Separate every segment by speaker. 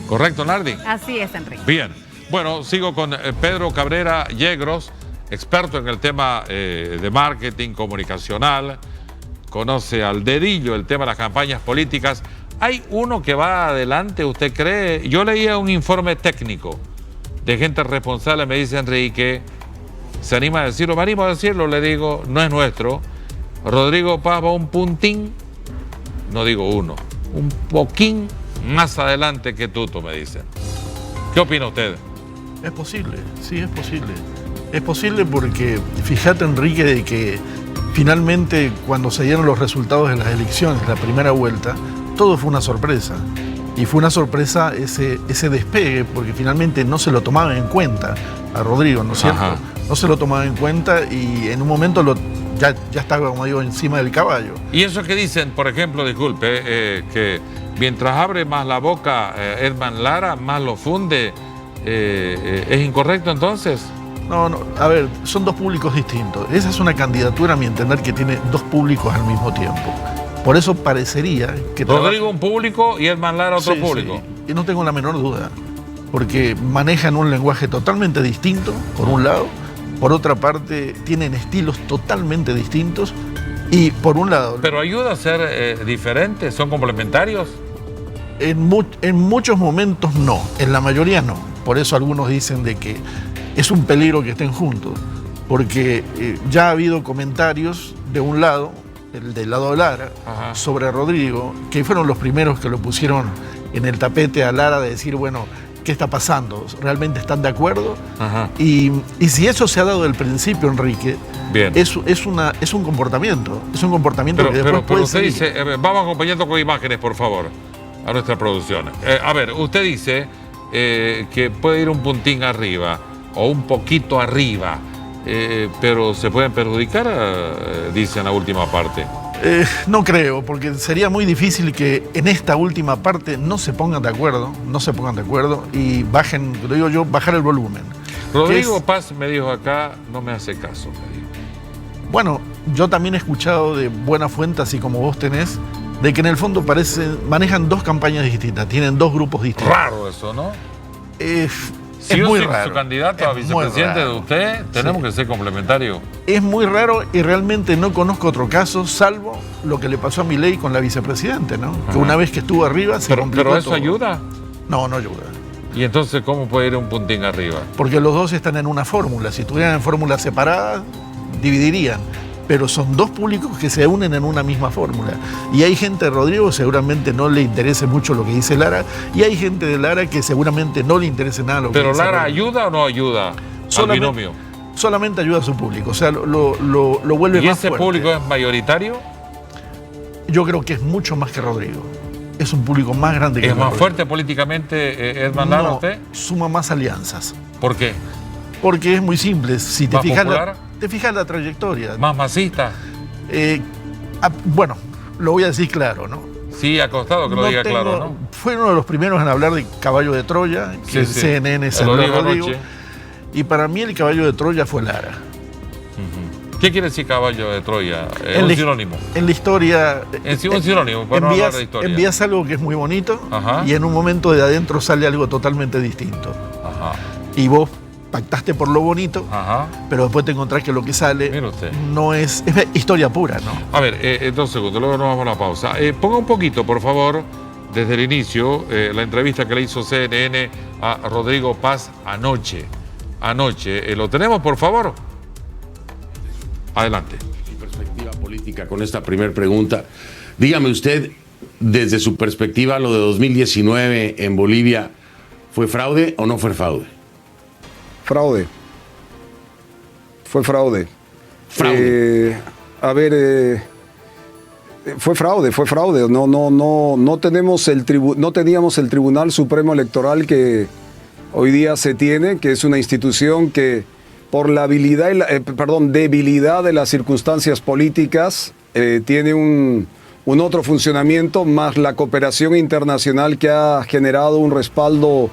Speaker 1: ¿Correcto, Nardi?
Speaker 2: Así es, Enrique.
Speaker 1: Bien. Bueno, sigo con Pedro Cabrera Yegros, experto en el tema de marketing comunicacional, conoce al dedillo el tema de las campañas políticas. ¿Hay uno que va adelante, usted cree? Yo leía un informe técnico de gente responsable, me dice Enrique, se anima a decirlo, me animo a decirlo, le digo, no es nuestro. Rodrigo Paz va un puntín, no digo uno, un poquín más adelante que Tuto, me dicen. ¿Qué opina usted?
Speaker 3: Es posible, sí, es posible. Es posible porque, fíjate, Enrique, de que finalmente cuando se dieron los resultados de las elecciones, la primera vuelta, todo fue una sorpresa. Y fue una sorpresa ese despegue, porque finalmente no se lo tomaban en cuenta a Rodrigo, ¿no es cierto?
Speaker 1: Ajá.
Speaker 3: No se lo tomaban en cuenta y en un momento ya estaba, como digo, encima del caballo.
Speaker 1: Y eso que dicen, por ejemplo, disculpe, que mientras abre más la boca Edman Lara, más lo funde, ¿es incorrecto entonces?
Speaker 3: No, a ver, son dos públicos distintos. Esa es una candidatura, a mi entender, que tiene dos públicos al mismo tiempo. Por eso parecería que...
Speaker 1: Rodrigo un público y Edman Lara otro
Speaker 3: Sí,
Speaker 1: público.
Speaker 3: Sí. Y no tengo la menor duda, porque manejan un lenguaje totalmente distinto, por un lado. Por otra parte, tienen estilos totalmente distintos. Y por un lado...
Speaker 1: ¿Pero ayuda a ser diferentes? ¿Son complementarios?
Speaker 3: En muchos momentos no, en la mayoría no. Por eso algunos dicen de que es un peligro que estén juntos, porque ya ha habido comentarios de un lado, el del lado de Lara,
Speaker 1: Ajá,
Speaker 3: sobre Rodrigo, que fueron los primeros que lo pusieron en el tapete a Lara de decir, bueno, ¿qué está pasando? ¿Realmente están de acuerdo?
Speaker 1: ajá.
Speaker 3: Y si eso se ha dado del principio, Enrique,
Speaker 1: Bien.
Speaker 3: es un comportamiento. Es un comportamiento que después
Speaker 1: Pero
Speaker 3: puede
Speaker 1: usted
Speaker 3: seguir.
Speaker 1: dice, vamos acompañando con imágenes, por favor, a nuestra producción. A ver, usted dice que puede ir un puntín arriba o un poquito arriba, pero se pueden perjudicar, dice en la última parte.
Speaker 3: No creo, porque sería muy difícil que en esta última parte no se pongan de acuerdo y bajen, lo digo yo, bajar el volumen.
Speaker 1: Rodrigo Paz me dijo acá, no me hace caso, me dijo.
Speaker 3: Bueno, yo también he escuchado de buena fuente, así como vos tenés, de que en el fondo manejan dos campañas distintas, tienen dos grupos distintos.
Speaker 1: Raro eso, ¿no?
Speaker 3: Es
Speaker 1: Si yo
Speaker 3: muy
Speaker 1: soy
Speaker 3: raro.
Speaker 1: su candidato a
Speaker 3: Es muy
Speaker 1: vicepresidente de
Speaker 3: raro.
Speaker 1: usted, tenemos que ser complementarios.
Speaker 3: Es muy raro y realmente no conozco otro caso, salvo lo que le pasó a Milei con la vicepresidente, ¿no? Que
Speaker 1: Ajá.
Speaker 3: una vez que estuvo arriba se complicó
Speaker 1: Pero eso
Speaker 3: todo.
Speaker 1: ayuda.
Speaker 3: No, no ayuda.
Speaker 1: Y entonces, ¿cómo puede ir un puntín arriba?
Speaker 3: Porque los dos están en una fórmula. Si estuvieran en fórmulas separadas, dividirían. Pero son dos públicos que se unen en una misma fórmula. Y hay gente de Rodrigo seguramente no le interese mucho lo que dice Lara, y hay gente de Lara que seguramente no le interese nada lo que
Speaker 1: ¿Pero
Speaker 3: dice
Speaker 1: Lara
Speaker 3: Rodrigo.
Speaker 1: ayuda o no ayuda al
Speaker 3: Solamente-
Speaker 1: binomio?
Speaker 3: Solamente ayuda a su público, o sea, lo vuelve
Speaker 1: ¿Y
Speaker 3: más
Speaker 1: ese
Speaker 3: fuerte.
Speaker 1: público es mayoritario?
Speaker 3: Yo creo que es mucho más que Rodrigo. Es un público más grande que
Speaker 1: ¿Es más
Speaker 3: Rodrigo.
Speaker 1: fuerte políticamente Edman Lara
Speaker 3: No,
Speaker 1: usted?
Speaker 3: suma más alianzas.
Speaker 1: ¿Por qué?
Speaker 3: Porque es muy simple. Si te
Speaker 1: ¿Más
Speaker 3: fijas
Speaker 1: popular?
Speaker 3: te fijas la trayectoria.
Speaker 1: ¿Más masista?
Speaker 3: Bueno, lo voy a decir claro, ¿no?
Speaker 1: Sí, ha costado que lo diga
Speaker 3: tengo-
Speaker 1: claro, ¿no?
Speaker 3: Fue uno de los primeros en hablar de caballo de Troya, que
Speaker 1: Sí,
Speaker 3: en
Speaker 1: sí.
Speaker 3: CNN se
Speaker 1: Lo
Speaker 3: habló de
Speaker 1: dijo
Speaker 3: Rodrigo.
Speaker 1: anoche.
Speaker 3: Y para mí el caballo de Troya fue Lara.
Speaker 1: ¿Qué quiere decir caballo de Troya?
Speaker 3: En
Speaker 1: Un
Speaker 3: la-
Speaker 1: sinónimo.
Speaker 3: En la historia...
Speaker 1: Un sinónimo, para no hablar de historia.
Speaker 3: envías algo que es muy bonito
Speaker 1: Ajá.
Speaker 3: y en un momento de adentro sale algo totalmente distinto.
Speaker 1: Ajá,
Speaker 3: Y vos pactaste por lo bonito,
Speaker 1: ajá.
Speaker 3: pero después te encontrás que lo que sale
Speaker 1: Mire usted.
Speaker 3: no es historia pura, ¿no?
Speaker 1: A ver, 2 segundos, luego nos vamos a la pausa. Ponga un poquito, por favor, desde el inicio, la entrevista que le hizo CNN a Rodrigo Paz anoche. ¿Lo tenemos, por favor? Adelante.
Speaker 4: Perspectiva política con esta primera pregunta. Dígame usted, desde su perspectiva, lo de 2019 en Bolivia, ¿fue fraude o no fue fraude?
Speaker 5: Fraude. Fue fraude.
Speaker 4: Fraude.
Speaker 5: Fue fraude. No teníamos el Tribunal Supremo Electoral que hoy día se tiene, que es una institución que por la debilidad de las circunstancias políticas tiene un otro funcionamiento, más la cooperación internacional que ha generado un respaldo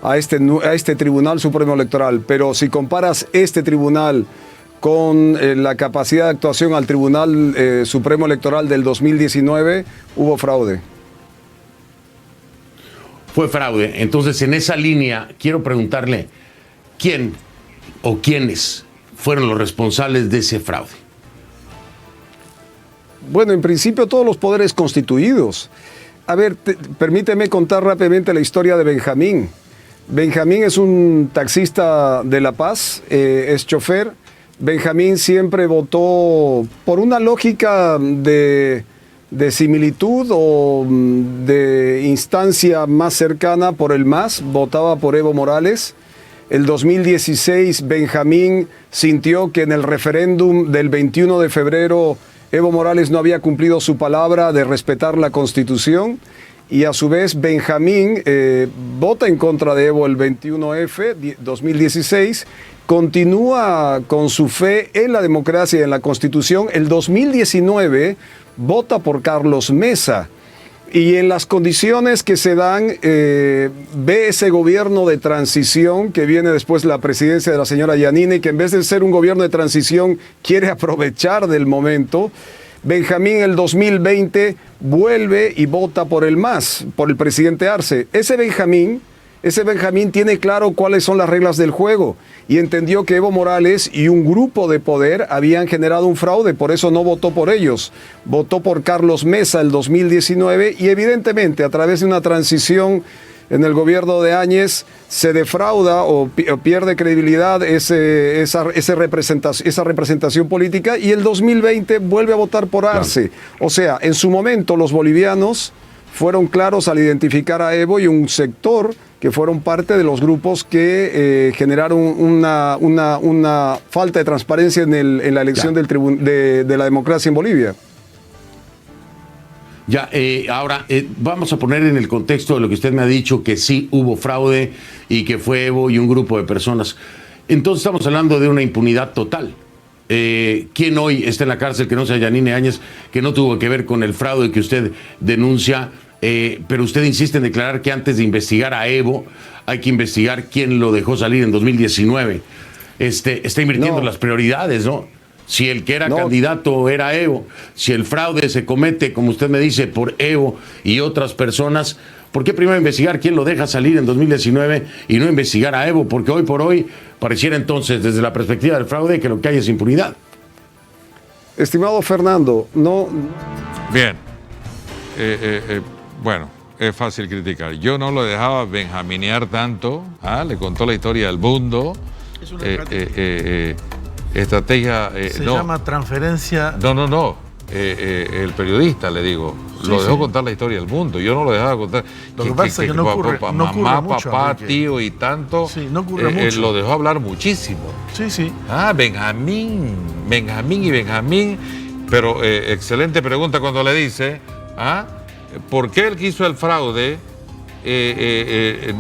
Speaker 5: a este Tribunal Supremo Electoral. Pero si comparas este tribunal con la capacidad de actuación al Tribunal Supremo Electoral del 2019, hubo fraude.
Speaker 4: fue fraude. Entonces, en esa línea, quiero preguntarle, ¿quién o quiénes fueron los responsables de ese fraude?
Speaker 5: Bueno, en principio todos los poderes constituidos. A ver, permíteme contar rápidamente la historia de Benjamín. Benjamín es un taxista de La Paz, es chofer. Benjamín siempre votó por una lógica de similitud o de instancia más cercana por el MAS, votaba por Evo Morales. El 2016 Benjamín sintió que en el referéndum del 21 de febrero Evo Morales no había cumplido su palabra de respetar la Constitución y a su vez Benjamín vota en contra de Evo el 21F 2016, continúa con su fe en la democracia y en la Constitución. El 2019 vota por Carlos Mesa y en las condiciones que se dan ve ese gobierno de transición que viene después de la presidencia de la señora Yanine, que en vez de ser un gobierno de transición quiere aprovechar del momento. Benjamín el 2020 vuelve y vota por el MAS, por el presidente Arce. Ese Benjamín tiene claro cuáles son las reglas del juego y entendió que Evo Morales y un grupo de poder habían generado un fraude, por eso no votó por ellos. Votó por Carlos Mesa el 2019 y evidentemente a través de una transición en el gobierno de Áñez se defrauda o pierde credibilidad esa representación política y el 2020 vuelve a votar por Arce. O sea, en su momento los bolivianos fueron claros al identificar a Evo y un sector que fueron parte de los grupos que generaron una falta de transparencia en la elección de la democracia en Bolivia.
Speaker 4: Ya, ahora vamos a poner en el contexto de lo que usted me ha dicho, que sí hubo fraude y que fue Evo y un grupo de personas. Entonces estamos hablando de una impunidad total. ¿Quién hoy está en la cárcel que no sea Yanine Áñez, que no tuvo que ver con el fraude que usted denuncia? Pero usted insiste en declarar que antes de investigar a Evo hay que investigar quién lo dejó salir en 2019. Está invirtiendo las prioridades, ¿no? Si el que era candidato era Evo, si el fraude se comete, como usted me dice, por Evo y otras personas, ¿por qué primero investigar quién lo deja salir en 2019 y no investigar a Evo? Porque hoy por hoy pareciera entonces, desde la perspectiva del fraude, que lo que hay es impunidad.
Speaker 5: Estimado Fernando, no...
Speaker 1: Bien. Bueno, es fácil criticar. Yo no lo dejaba benjaminear tanto. Le contó la historia del mundo.
Speaker 3: Es una estrategia. Se llama transferencia.
Speaker 1: No. El periodista, le digo, lo dejó contar la historia del mundo. Yo no lo dejaba contar.
Speaker 3: Lo que pasa es que no ocurre
Speaker 1: mamá,
Speaker 3: mucho,
Speaker 1: papá,
Speaker 3: Enrique.
Speaker 1: tío y tanto.
Speaker 3: Sí, no ocurre mucho.
Speaker 1: Lo dejó hablar muchísimo.
Speaker 3: Sí.
Speaker 1: Benjamín. Pero excelente pregunta cuando le dice, ¿por qué el que hizo el fraude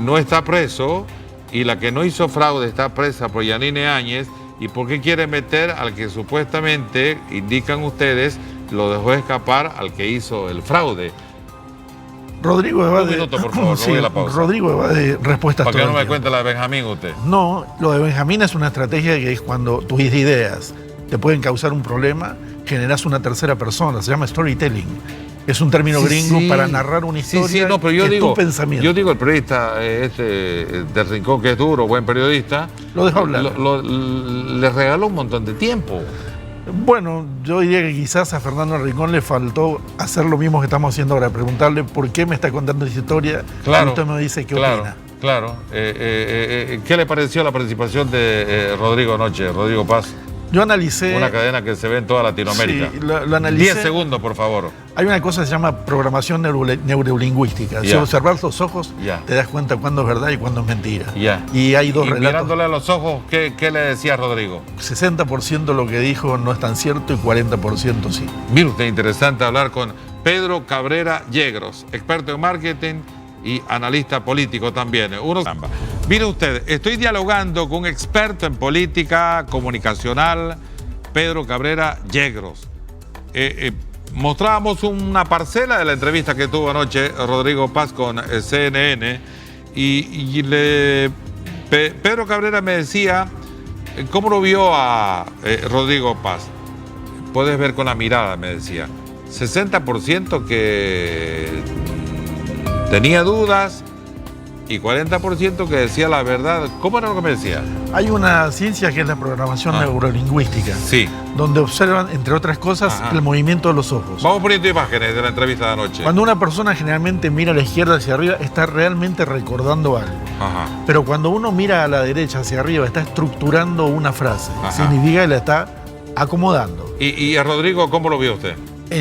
Speaker 1: no está preso y la que no hizo fraude está presa por Yanine Áñez? ¿Y por qué quiere meter al que supuestamente, indican ustedes, lo dejó escapar al que hizo el fraude?
Speaker 3: Rodrigo evade.
Speaker 1: Un minuto, por favor, no voy a la pausa.
Speaker 3: Rodrigo evade respuestas.
Speaker 1: ¿Para qué no me cuente la de Benjamín usted?
Speaker 3: No, lo de Benjamín es una estrategia que es cuando tus ideas te pueden causar un problema, generas una tercera persona, se llama storytelling. Es un término gringo para narrar una historia.
Speaker 1: No, pero yo
Speaker 3: que
Speaker 1: digo,
Speaker 3: tu pensamiento.
Speaker 1: yo digo el periodista del Rincón, que es duro, buen periodista,
Speaker 3: lo dejó hablar.
Speaker 1: Le regaló un montón de tiempo.
Speaker 3: Bueno, yo diría que quizás a Fernando Rincón le faltó hacer lo mismo que estamos haciendo ahora, preguntarle por qué me está contando esa historia.
Speaker 1: Claro,
Speaker 3: y usted me dice qué opina.
Speaker 1: Claro. ¿Qué le pareció la participación de Rodrigo anoche, Rodrigo Paz?
Speaker 3: Yo analicé...
Speaker 1: Una cadena que se ve en toda Latinoamérica.
Speaker 3: Sí, lo analicé.
Speaker 1: 10 segundos, por favor.
Speaker 3: Hay una cosa que se llama programación neurolingüística. Si observas los ojos, te das cuenta cuándo es verdad y cuándo es mentira. Y hay dos relatos.
Speaker 1: Mirándole a los ojos, ¿qué le decía Rodrigo?
Speaker 3: 60% lo que dijo no es tan cierto y 40% sí.
Speaker 1: Mire usted, interesante hablar con Pedro Cabrera Yegros, experto en marketing y analista político también. Mire usted, estoy dialogando con un experto en política comunicacional, Pedro Cabrera Yegros. Mostrábamos una parcela de la entrevista que tuvo anoche Rodrigo Paz con CNN Pedro Cabrera me decía, ¿cómo lo vio a Rodrigo Paz? Puedes ver con la mirada, me decía. 60% que tenía dudas, y 40% que decía la verdad. ¿Cómo era lo que me decía?
Speaker 3: Hay una ciencia que es la programación neurolingüística,
Speaker 1: Sí.
Speaker 3: donde observan, entre otras cosas,
Speaker 1: Ajá.
Speaker 3: el movimiento de los ojos.
Speaker 1: Vamos poniendo imágenes de la entrevista de anoche.
Speaker 3: Cuando una persona generalmente mira a la izquierda hacia arriba, está realmente recordando algo.
Speaker 1: Ajá.
Speaker 3: Pero cuando uno mira a la derecha hacia arriba, está estructurando una frase.
Speaker 1: Ajá.
Speaker 3: Significa que la está acomodando.
Speaker 1: Y a Rodrigo, ¿cómo lo vio usted?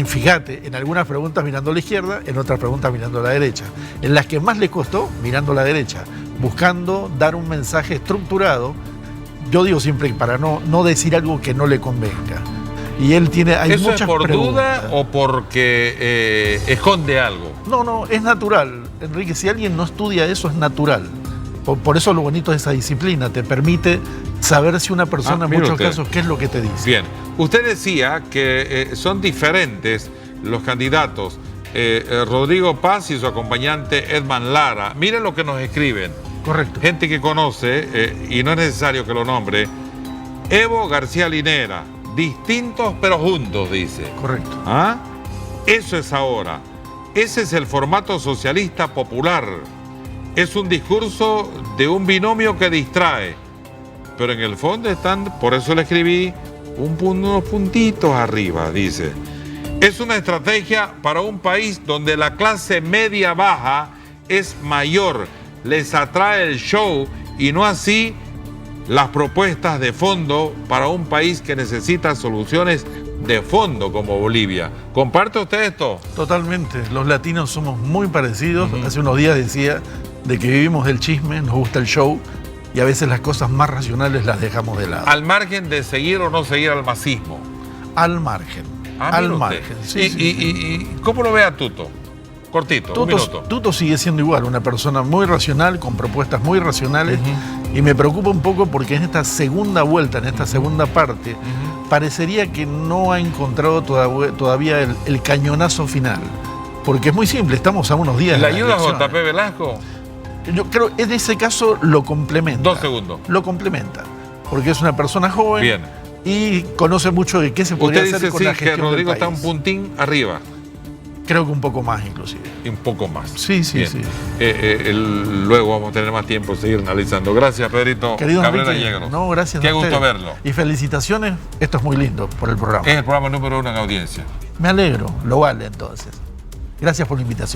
Speaker 3: Fíjate, en algunas preguntas mirando a la izquierda, en otras preguntas mirando a la derecha. En las que más le costó, mirando a la derecha, buscando dar un mensaje estructurado. Yo digo siempre para no decir algo que no le convenga. Y él tiene, hay
Speaker 1: ¿Eso
Speaker 3: muchas
Speaker 1: es por
Speaker 3: preguntas.
Speaker 1: duda o porque esconde algo?
Speaker 3: No, es natural. Enrique, si alguien no estudia eso, es natural. Por eso lo bonito de esa disciplina, te permite saber si una persona, en
Speaker 1: mire
Speaker 3: muchos
Speaker 1: usted.
Speaker 3: casos, qué es lo que te dice.
Speaker 1: Bien, usted decía que son diferentes los candidatos. Rodrigo Paz y su acompañante Edman Lara. Miren lo que nos escriben.
Speaker 3: Correcto.
Speaker 1: Gente que conoce, y no es necesario que lo nombre. Evo García Linera, distintos pero juntos, dice.
Speaker 3: Correcto.
Speaker 1: ¿Ah? Eso es ahora. Ese es el formato socialista popular. Es un discurso de un binomio que distrae. Pero en el fondo están, por eso le escribí, unos puntitos arriba, dice. Es una estrategia para un país donde la clase media baja es mayor. Les atrae el show y no así las propuestas de fondo para un país que necesita soluciones de fondo como Bolivia. ¿Comparte usted esto?
Speaker 3: Totalmente. Los latinos somos muy parecidos. Hace unos días decía de que vivimos del chisme, nos gusta el show y a veces las cosas más racionales las dejamos de lado.
Speaker 1: Al margen de seguir o no seguir al masismo.
Speaker 3: Al margen. Al
Speaker 1: mire usted.
Speaker 3: margen. Sí, sí.
Speaker 1: ¿Y cómo lo ve a Tuto? Cortito, un minuto.
Speaker 3: Tuto sigue siendo igual, una persona muy racional, con propuestas muy racionales, y me preocupa un poco porque en esta segunda vuelta, en esta segunda parte, parecería que no ha encontrado todavía el cañonazo final. Porque es muy simple, estamos a unos días
Speaker 1: ¿Le
Speaker 3: de la
Speaker 1: ayuda a
Speaker 3: elección.
Speaker 1: JP Velasco?
Speaker 3: Yo creo que en ese caso lo complementa.
Speaker 1: 2 segundos.
Speaker 3: Lo complementa, porque es una persona joven
Speaker 1: Bien.
Speaker 3: y conoce mucho de qué se podría
Speaker 1: Usted
Speaker 3: hacer
Speaker 1: dice
Speaker 3: con la
Speaker 1: sí que
Speaker 3: gestión
Speaker 1: Rodrigo
Speaker 3: del
Speaker 1: está un
Speaker 3: país.
Speaker 1: puntín arriba.
Speaker 3: Creo que un poco más inclusive.
Speaker 1: Y un poco más.
Speaker 3: Sí, sí,
Speaker 1: Bien.
Speaker 3: sí.
Speaker 1: Luego vamos a tener más tiempo de seguir analizando. Gracias, Pedrito
Speaker 3: Querido
Speaker 1: Cabrera
Speaker 3: Enrique,
Speaker 1: Yegros.
Speaker 3: no, gracias
Speaker 1: Qué
Speaker 3: a usted.
Speaker 1: gusto verlo.
Speaker 3: Y felicitaciones, esto es muy lindo por el programa.
Speaker 1: Es el programa número 1 en audiencia.
Speaker 3: Me alegro, lo vale entonces. Gracias por la invitación.